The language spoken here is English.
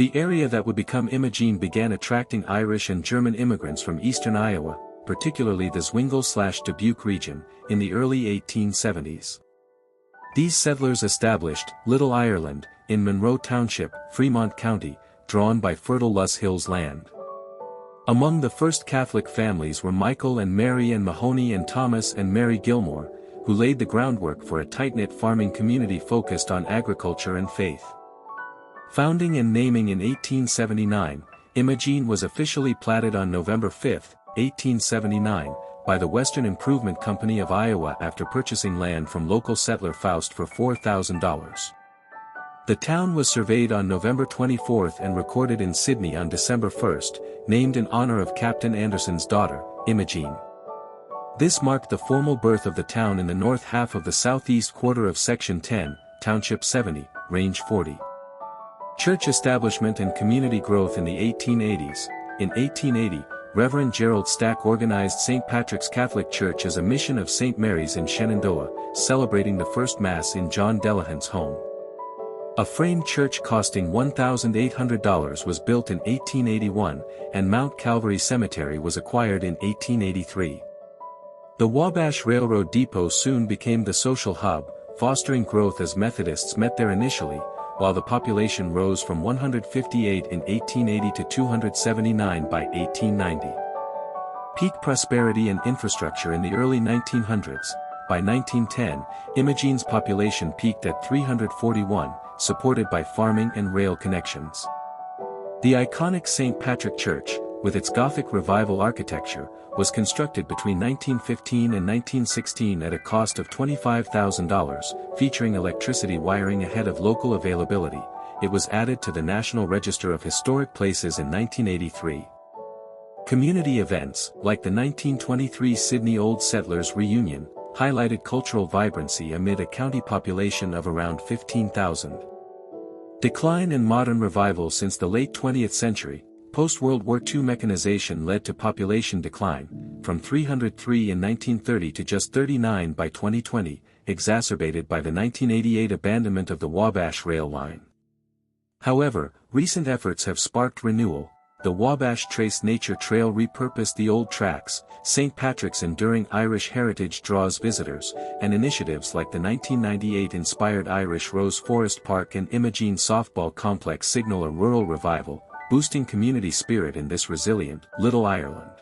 The area that would become Imogene began attracting Irish and German immigrants from eastern Iowa, particularly the Zwingle/Dubuque region, in the early 1870s. These settlers established Little Ireland, in Monroe Township, Fremont County, drawn by fertile Luss Hills land. Among the first Catholic families were Michael and Mary and Mahoney and Thomas and Mary Gilmore, who laid the groundwork for a tight-knit farming community focused on agriculture and faith. Founding and naming in 1879, Imogene was officially platted on November 5, 1879, by the Western Improvement Company of Iowa after purchasing land from local settler Faust for $4,000. The town was surveyed on November 24 and recorded in Sydney on December 1, named in honor of Captain Anderson's daughter, Imogene. This marked the formal birth of the town in the north half of the southeast quarter of Section 10, Township 70, Range 40. Church establishment and community growth in the 1880s. In 1880, Reverend Gerald Stack organized St. Patrick's Catholic Church as a mission of St. Mary's in Shenandoah, celebrating the first Mass in John Delahunt's home. A frame church costing $1,800 was built in 1881, and Mount Calvary Cemetery was acquired in 1883. The Wabash Railroad Depot soon became the social hub, fostering growth as Methodists met there initially, while the population rose from 158 in 1880 to 279 by 1890. Peak prosperity and infrastructure in the early 1900s. By 1910, Imogene's population peaked at 341, supported by farming and rail connections. The iconic St. Patrick Church, with its Gothic Revival architecture, was constructed between 1915 and 1916 at a cost of $25,000, featuring electricity wiring ahead of local availability. It was added to the National Register of Historic Places in 1983. Community events, like the 1923 Sydney Old Settlers Reunion, highlighted cultural vibrancy amid a county population of around 15,000. Decline and modern revival. Since the late 20th century, post-World War II mechanization led to population decline, from 303 in 1930 to just 39 by 2020, exacerbated by the 1988 abandonment of the Wabash rail line. However, recent efforts have sparked renewal. The Wabash Trace Nature Trail repurposed the old tracks, St. Patrick's enduring Irish heritage draws visitors, and initiatives like the 1998-inspired Irish Rose Forest Park and Imogene Softball Complex signal a rural revival, boosting community spirit in this resilient, Little Ireland.